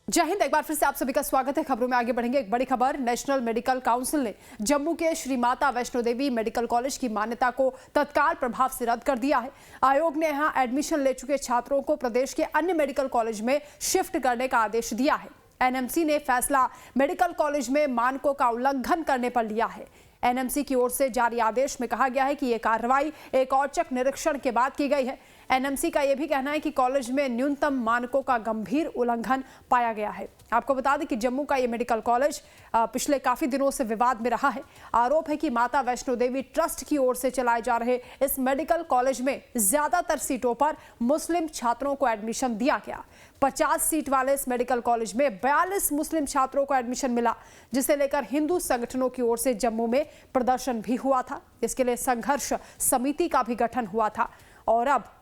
जय हिंद। एक बार फिर से आप सभी का स्वागत है। खबरों में आगे बढ़ेंगे। एक बड़ी खबर, नेशनल मेडिकल काउंसिल ने जम्मू के श्री माता वैष्णो देवी मेडिकल कॉलेज की मान्यता को तत्काल प्रभाव से रद्द कर दिया है। आयोग ने यहां एडमिशन ले चुके छात्रों को प्रदेश के अन्य मेडिकल कॉलेज में शिफ्ट करने का आदेश दिया है। एनएमसी ने फैसला मेडिकल कॉलेज में मानकों का उल्लंघन करने पर लिया है। एनएमसी की ओर से जारी आदेश में कहा गया है कि यह कार्रवाई एक औचक निरीक्षण के बाद की गई है। एनएमसी का यह भी कहना है कि कॉलेज में न्यूनतम मानकों का गंभीर उल्लंघन पाया गया है। आपको बता दें कि जम्मू का यह मेडिकल कॉलेज पिछले काफी दिनों से विवाद में रहा है। आरोप है कि माता वैष्णो देवी ट्रस्ट की ओर से चलाए जा रहे इस मेडिकल कॉलेज में ज्यादातर सीटों पर मुस्लिम छात्रों को एडमिशन दिया गया। 50 सीट वाले इस मेडिकल कॉलेज में 42 मुस्लिम छात्रों को एडमिशन मिला, जिसे लेकर हिंदू संगठनों की ओर से जम्मू में प्रदर्शन भी हुआ था। इसके लिए संघर्ष समिति का भी गठन हुआ था और अब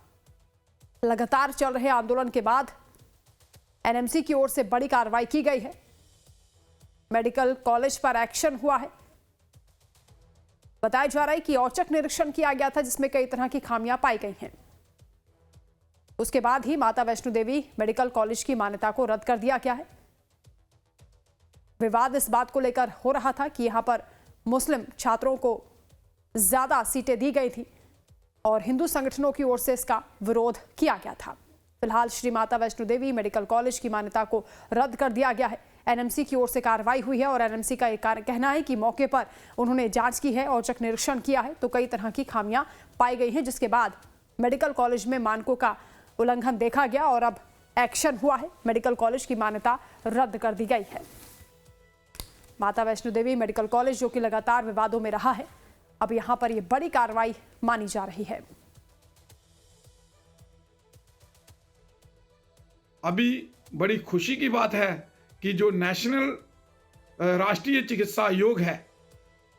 लगातार चल रहे आंदोलन के बाद एनएमसी की ओर से बड़ी कार्रवाई की गई है। मेडिकल कॉलेज पर एक्शन हुआ है। बताया जा रहा है कि औचक निरीक्षण किया गया था जिसमें कई तरह की खामियां पाई गई हैं। उसके बाद ही माता वैष्णो देवी मेडिकल कॉलेज की मान्यता को रद्द कर दिया गया है। विवाद इस बात को लेकर हो रहा था कि यहां पर मुस्लिम छात्रों को ज्यादा सीटें दी गई थी और हिंदू संगठनों की ओर से इसका विरोध किया गया था। फिलहाल श्री माता वैष्णो देवी मेडिकल कॉलेज की मान्यता को रद्द कर दिया गया है। एनएमसी की ओर से कार्रवाई हुई है और एनएमसी का एक कहना है कि मौके पर उन्होंने जांच की है, औचक निरीक्षण किया है तो कई तरह की खामियां पाई गई हैं, जिसके बाद मेडिकल कॉलेज में मानकों का उल्लंघन देखा गया और अब एक्शन हुआ है। मेडिकल कॉलेज की मान्यता रद्द कर दी गई है। माता वैष्णो देवी मेडिकल कॉलेज जो कि लगातार विवादों में रहा है, अब यहां पर यह बड़ी कार्रवाई मानी जा रही है। अभी बड़ी खुशी की बात है कि जो नेशनल राष्ट्रीय चिकित्सा आयोग है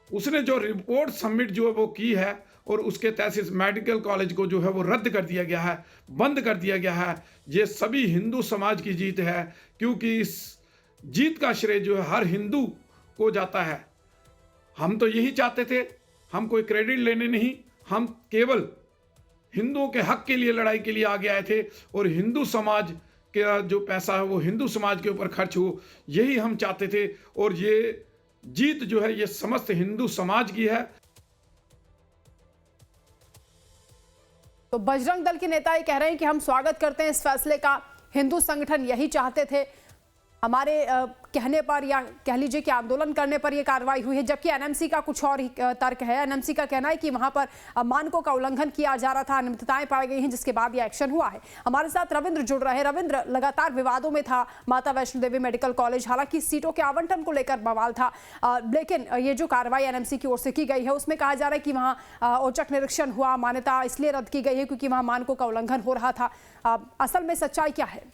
उसने जो रिपोर्ट सबमिट जो है वो की है और उसके तहत इस मेडिकल कॉलेज को जो है वो रद्द कर दिया गया है, बंद कर दिया गया है। ये सभी हिंदू समाज की जीत है, क्योंकि इस जीत का श्रेय जो है हर हिंदू को जाता है। हम तो यही चाहते थे, हम कोई क्रेडिट लेने नहीं, हम केवल हिंदुओं के हक के लिए लड़ाई के लिए आगे आए थे और हिंदू समाज का जो पैसा है वो हिंदू समाज के ऊपर खर्च हो, यही हम चाहते थे। और ये जीत जो है ये समस्त हिंदू समाज की है। तो बजरंग दल के नेता ये कह रहे हैं कि हम स्वागत करते हैं इस फैसले का, हिंदू संगठन यही चाहते थे, हमारे कहने पर या कह लीजिए कि आंदोलन करने पर यह कार्रवाई हुई है। जबकि एनएमसी का कुछ और ही तर्क है। एनएमसी का कहना है कि वहां पर मानकों का उल्लंघन किया जा रहा था, अनियमितताएं पाई गई हैं, जिसके बाद यह एक्शन हुआ है। हमारे साथ रविंद्र जुड़ रहे हैं। रविंद्र, लगातार विवादों में था माता वैष्णो देवी मेडिकल कॉलेज, हालांकि सीटों के आवंटन को लेकर बवाल था, लेकिन ये जो कार्रवाई एनएमसी की ओर से की गई है उसमें कहा जा रहा है कि वहां औचक निरीक्षण हुआ, मान्यता इसलिए रद्द की गई है क्योंकि वहां मानकों का उल्लंघन हो रहा था। असल में सच्चाई क्या है?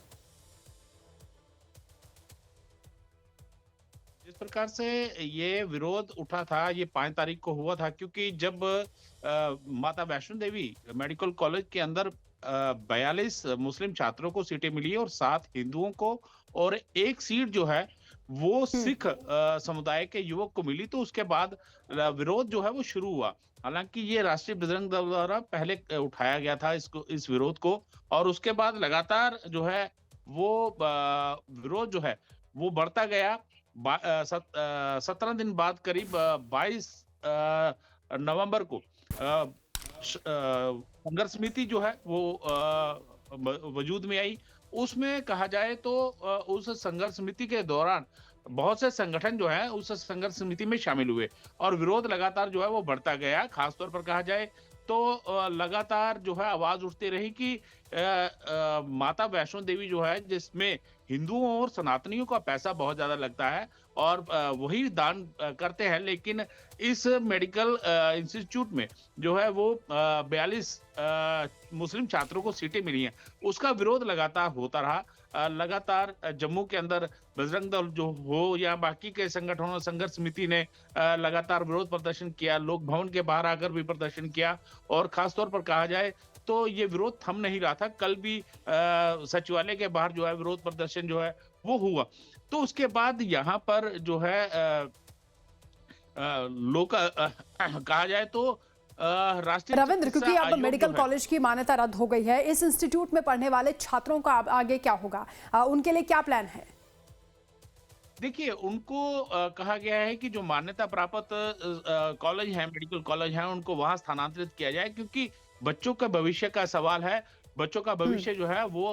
जिस प्रकार से ये विरोध उठा था, ये 5 तारीख को हुआ था, क्योंकि जब माता वैष्णो देवी मेडिकल कॉलेज के अंदर 42 मुस्लिम छात्रों को सीटें मिली और 7 हिंदुओं को और 1 सीट जो है वो सिख समुदाय के युवक को मिली, तो उसके बाद विरोध जो है वो शुरू हुआ। हालांकि ये राष्ट्रीय बजरंग दल द्वारा पहले उठाया गया था इस विरोध को, और उसके बाद लगातार जो है वो विरोध जो है वो बढ़ता गया। 17 दिन बाद करीब 22 नवंबर को संघर्ष समिति जो है वो वजूद में आई। उसमें कहा जाए तो उस संघर्ष समिति के दौरान बहुत से संगठन जो है उस संघर्ष समिति में शामिल हुए और विरोध लगातार जो है वो बढ़ता गया। खासतौर पर कहा जाए तो लगातार जो है आवाज उठती रही कि माता वैष्णो देवी जो है जिसमें हिंदुओं और सनातनियों का पैसा बहुत ज्यादा लगता है और वही दान करते हैं, लेकिन इस मेडिकल इंस्टीट्यूट में जो है वो 42 मुस्लिम छात्रों को सीटें मिली हैं, उसका विरोध लगातार होता रहा। लगातार जम्मू के अंदर बजरंग दल जो हो या बाकी के संगठनों, संघर्ष समिति ने लगातार विरोध प्रदर्शन किया, लोक भवन के बाहर आकर भी प्रदर्शन किया और खासतौर पर कहा जाए तो ये विरोध थम नहीं रहा था। कल भी सचिवालय के बाहर जो है विरोध प्रदर्शन जो है वो हुआ। तो उसके बाद यहाँ पर जो है लोग कहा जाए तो राष्ट्रीय रविंद्र, क्योंकि अब मेडिकल कॉलेज की मान्यता रद्द हो गई है, इस इंस्टीट्यूट में पढ़ने वाले छात्रों का आगे क्या होगा, उनके लिए क्या प्लान है? देखिए, उनको कहा गया है कि जो मान्यता प्राप्त कॉलेज हैं, मेडिकल कॉलेज हैं, उनको वहाँ स्थानांतरित किया जाए, क्योंकि बच्चों का भविष्य का सवाल है। बच्चों का भविष्य जो है वो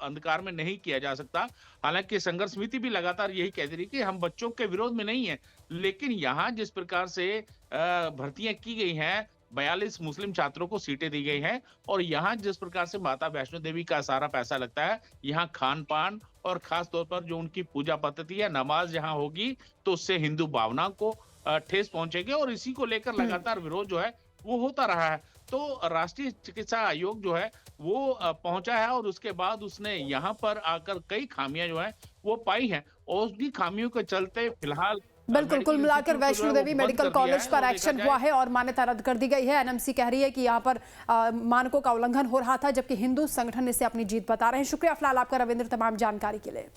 अंधकार में नहीं किया जा सकता। हालाँकि संघर्ष समिति भी लगातार यही कहती रही कि हम बच्चों के विरोध में नहीं हैं, लेकिन यहाँ जिस प्रकार से भर्तियाँ की गई हैं, 42 मुस्लिम छात्रों को सीटें दी गई हैं, और यहाँ जिस प्रकार से माता वैष्णो देवी का सारा पैसा लगता है, यहाँ खान-पान और खास तौर पर जो उनकी पूजा पद्धति है, नमाज जहाँ होगी, तो उससे हिंदू भावना को ठेस पहुंचेगी, और इसी को लेकर लगातार विरोध जो है वो होता रहा है। तो राष्ट्रीय चिकित्सा आयोग जो है वो पहुंचा है, और उसके बाद उसने यहाँ पर आकर कई खामियां जो है वो पाई हैं, और उन्हीं खामियों के चलते फिलहाल बिल्कुल, कुल मिलाकर वैष्णो देवी मेडिकल कॉलेज पर एक्शन हुआ है और मान्यता रद्द कर दी गई है। एनएमसी कह रही है कि यहाँ पर मानकों का उल्लंघन हो रहा था, जबकि हिंदू संगठन इसे अपनी जीत बता रहे हैं। शुक्रिया फिलहाल आपका रविंद्र, तमाम जानकारी के लिए।